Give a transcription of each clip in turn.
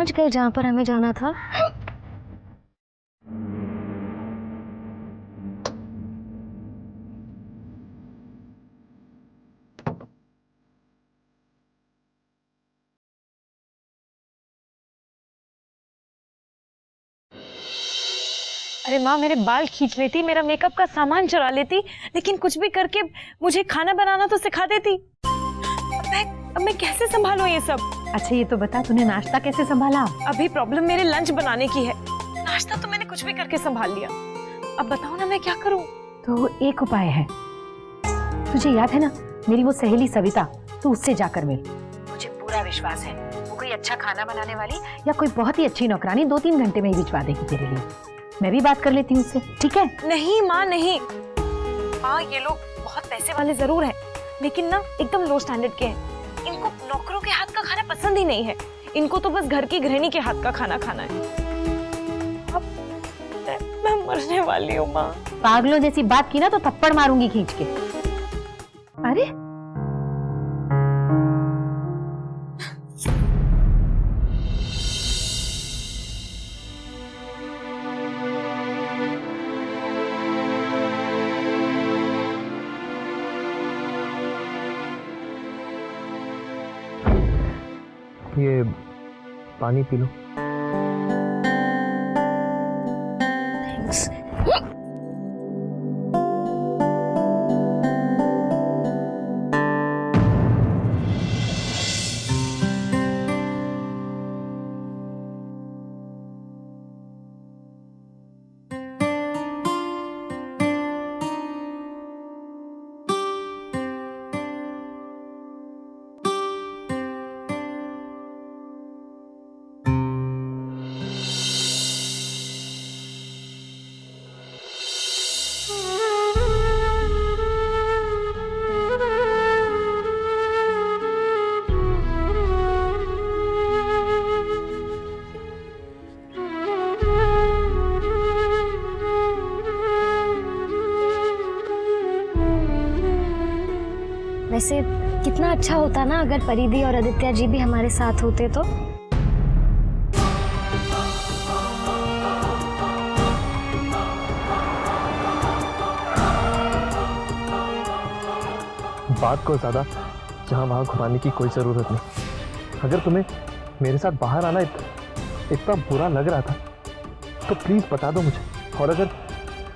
पहुंच गए जहां पर हमें जाना था। अरे माँ, मेरे बाल खींच लेती, मेरा मेकअप का सामान चुरा लेती, लेकिन कुछ भी करके मुझे खाना बनाना तो सिखा देती। अब मैं कैसे संभालूं ये सब? अच्छा ये तो बता, तूने नाश्ता कैसे संभाला? अभी प्रॉब्लम मेरे लंच बनाने की है। नाश्ता तो मैंने कुछ भी करके संभाल लिया। अब बताओ ना मैं क्या करूं? तो एक उपाय है, तुझे याद है ना मेरी वो सहेली सविता, तू उससे जाकर मिल। मुझे पूरा विश्वास है वो कोई अच्छा खाना बनाने वाली या कोई बहुत ही अच्छी नौकरानी 2-3 घंटे में ही भिजवा देगी तेरे लिए। मैं भी बात कर लेती हूँ उससे, ठीक है? नहीं माँ नहीं। माँ ये लोग बहुत पैसे वाले जरूर हैं, लेकिन ना एकदम लो स्टैंडर्ड के हैं। इनको नौकरों के हाथ का खाना पसंद ही नहीं है। इनको तो बस घर की गृहिणी के हाथ का खाना खाना है। अब मैं मरने वाली हूँ माँ। पागलों जैसी बात की ना तो थप्पड़ मारूंगी खींच के। अरे ये पानी पी लो। थैंक्स। वैसे कितना अच्छा होता ना अगर परिधि और आदित्य जी भी हमारे साथ होते तो। बात को ज्यादा जहाँ वहाँ घुमाने की कोई जरूरत नहीं। अगर तुम्हें मेरे साथ बाहर आना इतना बुरा लग रहा था तो प्लीज बता दो मुझे, और अगर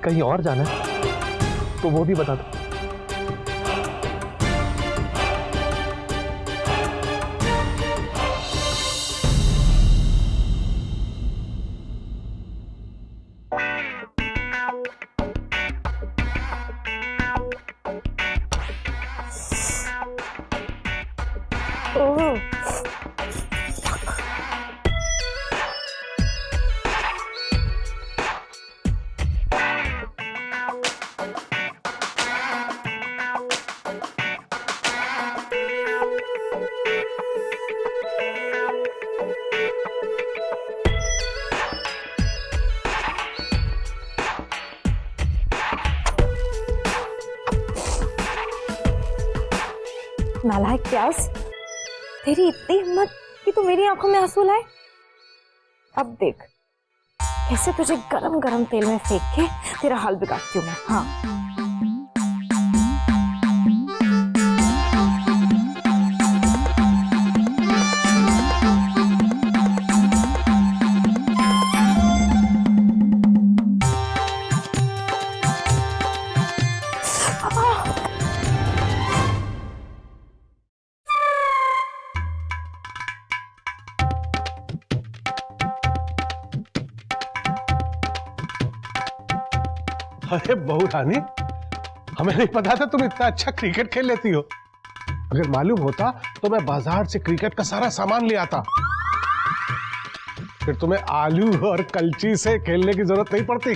कहीं और जाना है तो वो भी बता दो। ओह नालायक प्यास, तेरी इतनी हिम्मत कि तू मेरी आंखों में आंसू लाए। अब देख कैसे तुझे गरम गरम तेल में फेंक के तेरा हाल बिगाड़ती हूँ मैं। हाँ अरे बहू रानी, हमें नहीं पता था तुम इतना अच्छा क्रिकेट खेल लेती हो। अगर मालूम होता तो मैं बाजार से क्रिकेट का सारा सामान ले आता, फिर तुम्हें आलू और कलची से खेलने की जरूरत नहीं पड़ती।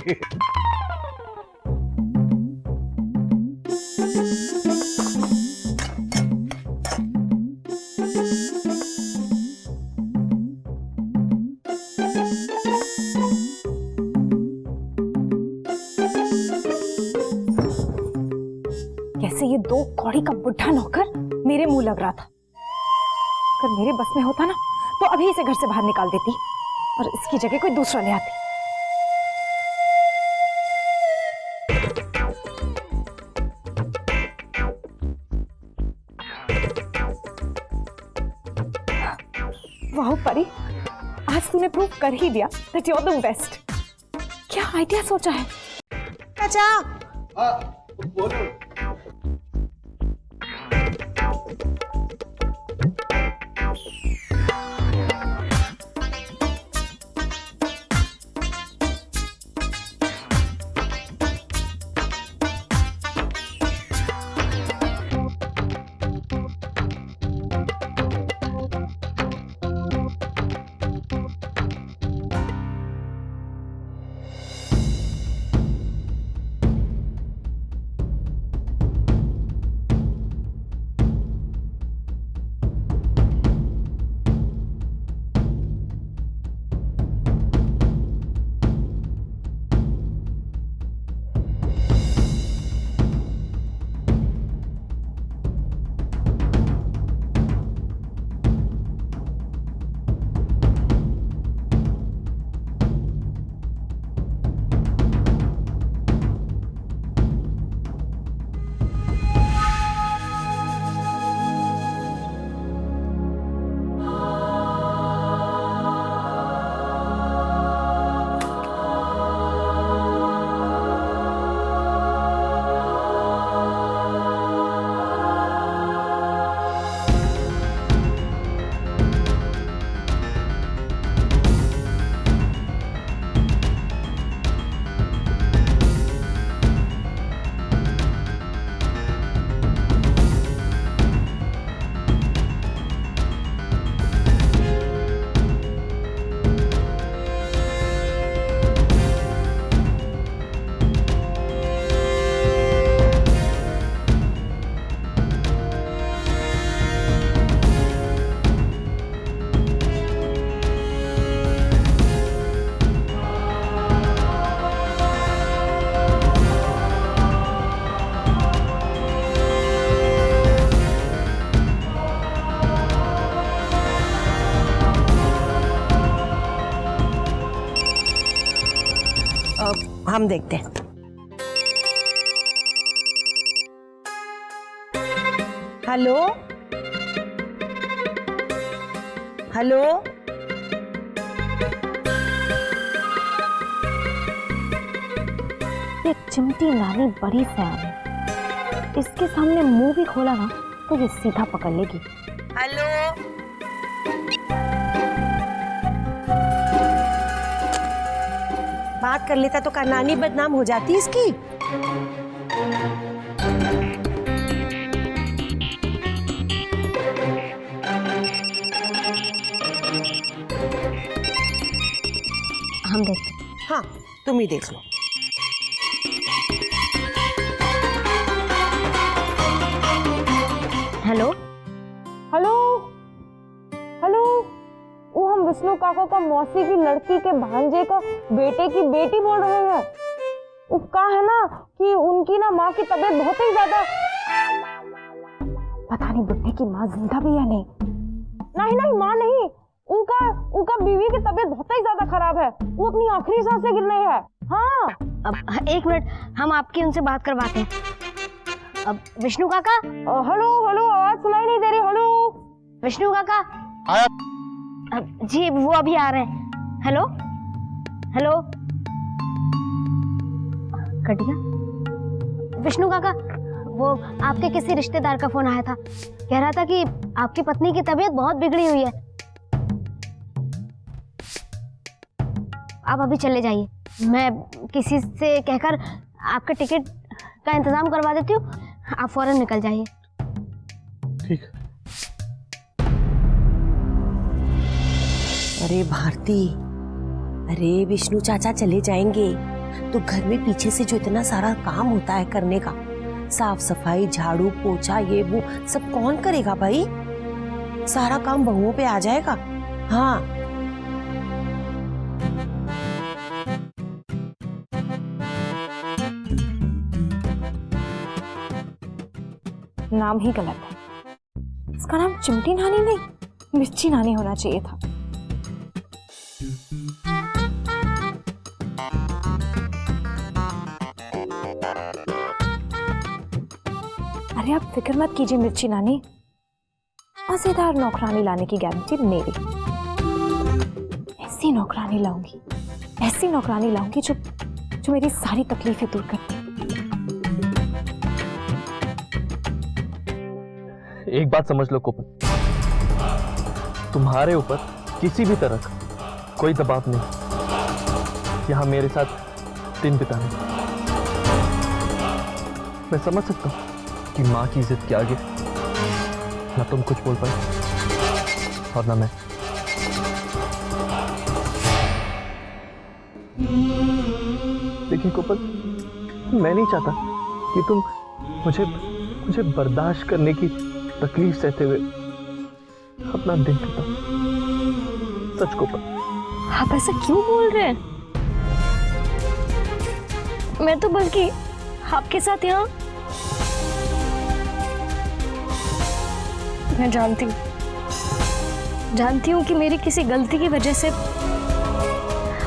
कैसे ये दो कौड़ी का बुढ़ा नौकर मेरे मुंह लग रहा था। अगर मेरे बस में होता ना तो तो अभी इसे घर से बाहर निकाल देती और इसकी जगह कोई दूसरा ले आती। वाह परी, आज तूने प्रूव कर ही दिया that you are the best. क्या आइडिया सोचा है? चाचा हम देखते हैं। हेलो हेलो, ये चिमटी नानी बड़ी सयानी, इसके सामने मुंह भी खोला ना तो ये सीधा पकड़ लेगी। हेलो बात कर लेता तो नानी बदनाम हो जाती इसकी। हम देखते हैं। हाँ तुम ही देख लो। हेलो हेलो हेलो, वो हम विष्णु काका का मौसी की लड़की के भांजे का बेटे की बेटी बोल रहे हैं। उसका है ना कि उनकी ना माँ की तबीयत बहुत ही ज्यादा, पता नहीं बुढ़े की माँ जिंदा भी या नहीं। नहीं नहीं माँ नहीं, उनका बीवी की तबीयत बहुत ही ज्यादा खराब है, वो अपनी आखिरी सांसें गिर रही है। हाँ अब एक मिनट, हम आपकी उनसे बात करवाते हैं। अब विष्णु काका, हेलो हेलो, आवाज सुनाई नहीं दे रही। हेलो विष्णु काका। जी वो अभी आ रहे हैं। हेलो हेलो, कट गया। विष्णु काका, वो आपके किसी रिश्तेदार का फोन आया था, कह रहा था कि आपकी पत्नी की तबीयत बहुत बिगड़ी हुई है। आप अभी चले जाइए, मैं किसी से कहकर आपके टिकट का इंतजाम करवा देती हूँ, आप फौरन निकल जाइए। ठीक है। अरे भारती, अरे विष्णु चाचा चले जाएंगे तो घर में पीछे से जो इतना सारा काम होता है करने का, साफ सफाई, झाड़ू पोछा, ये वो सब कौन करेगा भाई? सारा काम बहुओं पे आ जाएगा। हाँ नाम ही गलत है, इसका नाम चिमटी नानी नहीं मिर्ची नानी होना चाहिए था। अरे आप फिक्र मत कीजिए मिर्ची नानी, मजेदार नौकरानी लाने की गारंटी मेरी। ऐसी नौकरानी लाऊंगी, ऐसी नौकरानी लाऊंगी जो मेरी सारी तकलीफें दूर करे। एक बात समझ लो कोपल, तुम्हारे ऊपर किसी भी तरह का कोई दबाव नहीं यहाँ मेरे साथ दिन बिताने। मैं समझ सकता हूँ कि माँ की जिद के आगे ना तुम कुछ बोल पाए और ना मैं। लेकिन कोपल, मैं नहीं चाहता कि तुम मुझे बर्दाश्त करने की तकलीफ सहते हुए अपना दिन बिताओ। सच कोपल। आप ऐसा क्यों बोल रहे हैं? मैं तो बल्कि आपके साथ यहाँ, मैं जानती हूँ कि मेरी किसी गलती की वजह से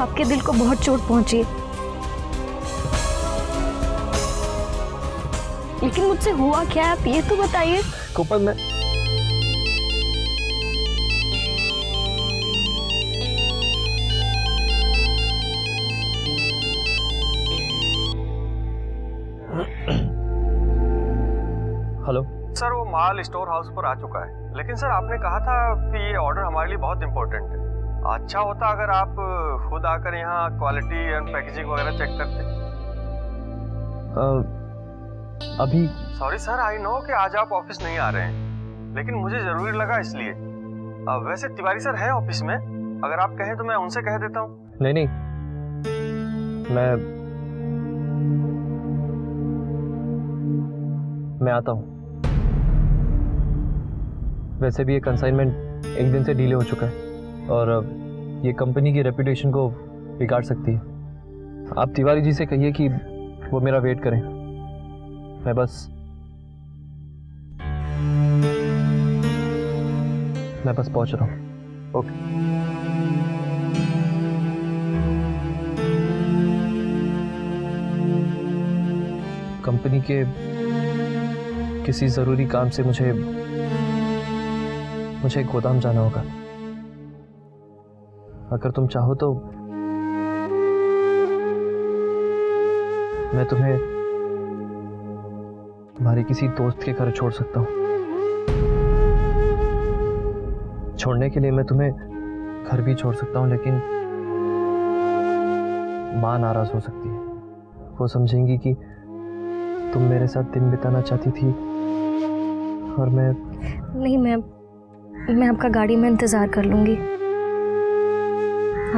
आपके दिल को बहुत चोट पहुंची है, लेकिन मुझसे हुआ क्या है आप ये तो बताइए। कोपल, मैं हेलो सर, वो माल स्टोर हाउस पर आ चुका है, लेकिन सर आपने कहा था कि ये ऑर्डर हमारे लिए बहुत इंपॉर्टेंट है। अच्छा होता अगर आप खुद आकर यहाँ क्वालिटी एंड पैकेजिंग वगैरह चेक करते। अभी सॉरी सर, आई नो कि आज आप ऑफिस नहीं आ रहे हैं, लेकिन मुझे जरूरी लगा इसलिए। वैसे तिवारी सर हैं ऑफिस में, अगर आप कहें तो मैं उनसे कह देता हूँ। नहीं, मैं आता हूँ। वैसे भी ये कंसाइनमेंट एक दिन से डिले हो चुका है और ये कंपनी की रेपुटेशन को बिगाड़ सकती है। आप तिवारी जी से कहिए कि वो मेरा वेट करें, मैं बस पहुंच रहा हूँ। ओके। कंपनी के किसी जरूरी काम से मुझे गोदाम जाना होगा। अगर तुम चाहो तो मैं तुम्हें तुम्हारे किसी दोस्त के घर छोड़ सकता हूँ। छोड़ने के लिए मैं तुम्हें घर भी छोड़ सकता हूँ, लेकिन माँ नाराज हो सकती है। वो समझेंगी कि तुम मेरे साथ दिन बिताना चाहती थी और मैं नहीं, मैं आपका गाड़ी में इंतजार कर लूंगी,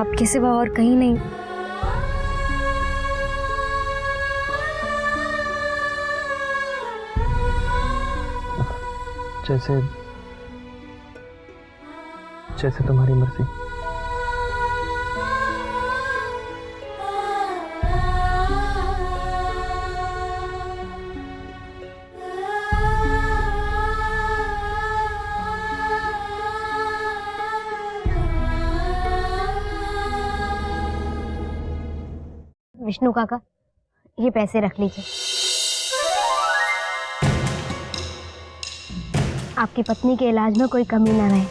आपके सिवा और कहीं नहीं। जैसे तुम्हारी मर्जी। विष्णु काका, ये पैसे रख लीजिए। आपकी पत्नी के इलाज में कोई कमी ना रहे।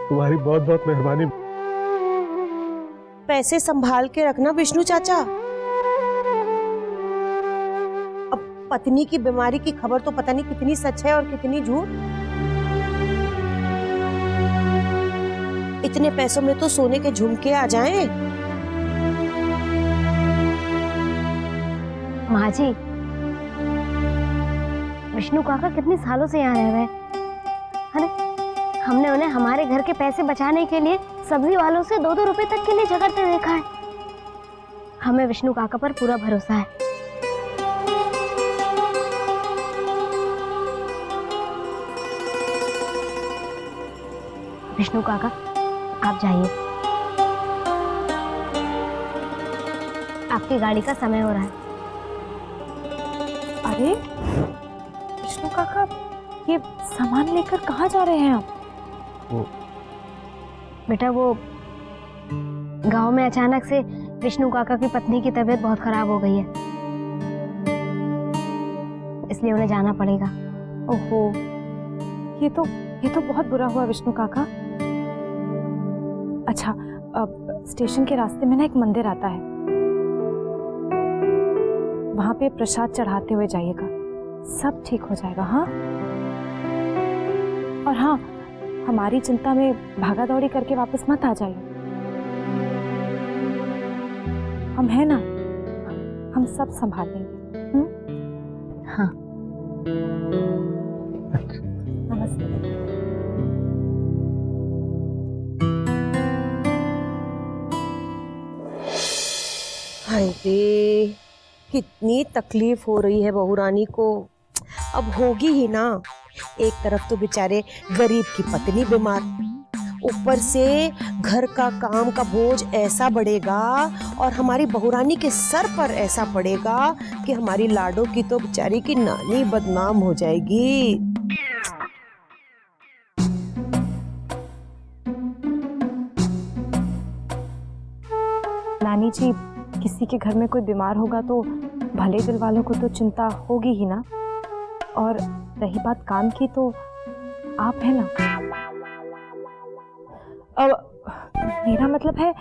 तुम्हारी बहुत बहुत मेहरबानी। पैसे संभाल के रखना विष्णु चाचा। अब पत्नी की बीमारी की खबर तो पता नहीं कितनी सच है और कितनी झूठ। इतने पैसों में तो सोने के झुमके आ जाएं। माँ जी, विष्णु काका कितने सालों से यहाँ रह रहे हैं। अरे हमने उन्हें हमारे घर के पैसे बचाने के लिए सब्जी वालों से 2-2 रुपए तक के लिए झगड़ते देखा है। हमें विष्णु काका पर पूरा भरोसा है। विष्णु काका, आप जाइए, आपकी गाड़ी का समय हो रहा है। अरे विष्णु काका, ये सामान लेकर कहाँ जा रहे हैं आप? बेटा वो गांव में अचानक से विष्णु काका की पत्नी की तबीयत बहुत खराब हो गई है, इसलिए उन्हें जाना पड़ेगा। ओहो, ये तो बहुत बुरा हुआ विष्णु काका। अच्छा, अब स्टेशन के रास्ते में ना एक मंदिर आता है, वहां पे प्रसाद चढ़ाते हुए जाइएगा, सब ठीक हो जाएगा। हाँ, और हाँ, हमारी चिंता में भागा दौड़ी करके वापस मत आ जाइए। हम हैं ना, हम सब संभाल लेंगे। हाँ। नमस्ते। हाय रे, कितनी तकलीफ हो रही है बहू रानी को। अब होगी ही ना, एक तरफ तो बेचारे गरीब की पत्नी बीमार, ऊपर से घर का काम का बोझ ऐसा बढ़ेगा और हमारी बहू रानी के सर पर ऐसा पड़ेगा कि हमारी लाडो की तो बेचारी की नानी बदनाम हो जाएगी। नानी जी, किसी के घर में कोई बीमार होगा तो भले दिल वालों को तो चिंता होगी ही ना। और रही बात काम की, तो आप है ना। अब मेरा मतलब है,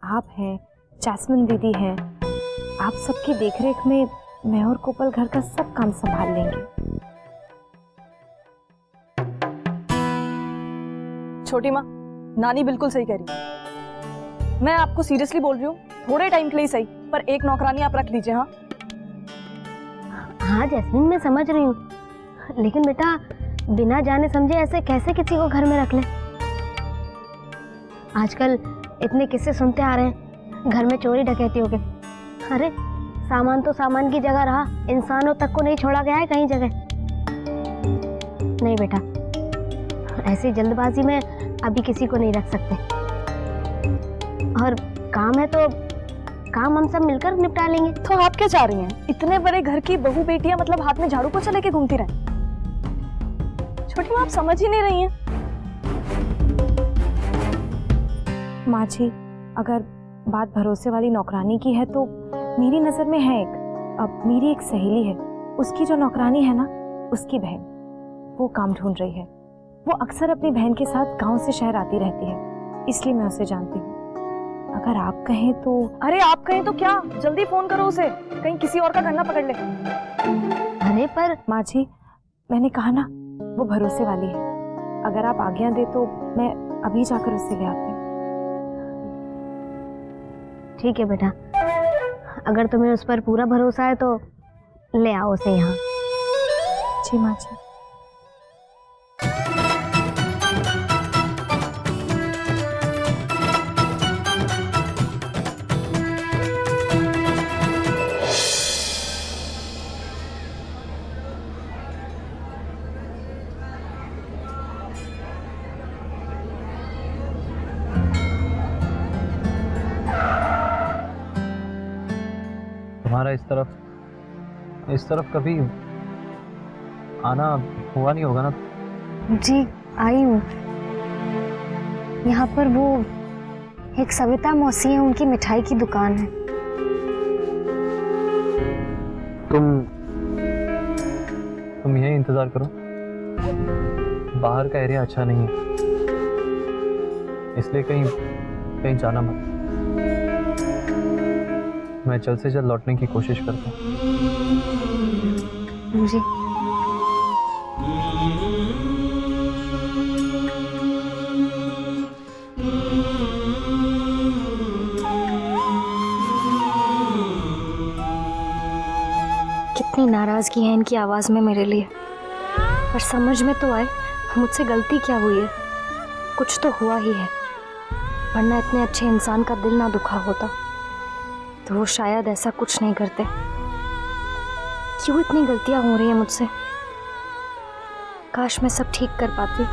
आप हैं, जैस्मिन दीदी हैं, आप सबकी देखरेख में मैं और कोपल घर का सब काम संभाल लेंगे। छोटी माँ, नानी बिल्कुल सही कह रही है। मैं आपको सीरियसली बोल रही हूँ, थोड़े टाइम के लिए सही, पर एक नौकरानी आप रख लीजिए। हाँ हाँ जैस्मिन, मैं समझ रही हूँ, लेकिन बेटा बिना जाने समझे ऐसे कैसे किसी को घर में रख ले। आजकल इतने किस्से सुनते आ रहे हैं, घर में चोरी डकैती हो गई। अरे सामान तो सामान की जगह रहा, इंसानों तक को नहीं छोड़ा गया है कहीं जगह। नहीं बेटा, ऐसी जल्दबाजी में अभी किसी को नहीं रख सकते, और काम है तो काम हम सब मिलकर निपटा लेंगे। तो आप क्या चाह रही हैं? इतने बड़े घर की बहू बेटियां मतलब हाथ में झाड़ू पोछा लेके घूमती रहें? छोटी माँ, आप समझ ही नहीं रही हैं। माँ जी, अगर बात भरोसे वाली नौकरानी की है तो मेरी नज़र में है एक। अब मेरी एक सहेली है, उसकी जो नौकरानी है ना, उसकी बहन, वो काम ढूंढ रही है। वो अक्सर अपनी बहन के साथ गांव से शहर आती रहती है, इसलिए मैं उसे जानती हूँ। अगर आप कहें तो। अरे आप कहें तो क्या, जल्दी फोन करो उसे, कहीं किसी और का धंधा पकड़ ले। अरे पर माँ जी, मैंने कहा ना, वो भरोसे वाली है। अगर आप आज्ञा दे तो मैं अभी जाकर उससे ले आती हूँ। ठीक है बेटा, अगर तुम्हें उस पर पूरा भरोसा है तो ले आओ उसे यहाँ। जी माँ जी। तुम्हारा इस तरफ कभी आना हुआ नहीं होगा ना? जी आई हूँ। यहाँ पर वो एक सविता मौसी है, उनकी मिठाई की दुकान है। तुम यहीं इंतजार करो, बाहर का एरिया अच्छा नहीं है, इसलिए कहीं जाना मत। मैं जल्द से जल्द लौटने की कोशिश करता हूँ। जी कितनी नाराजगी है इनकी आवाज में मेरे लिए, पर समझ में तो आए मुझसे गलती क्या हुई है। कुछ तो हुआ ही है, वरना इतने अच्छे इंसान का दिल ना दुखा होता तो वो शायद ऐसा कुछ नहीं करते। क्यों इतनी गलतियां हो रही हैं मुझसे? काश मैं सब ठीक कर पाती।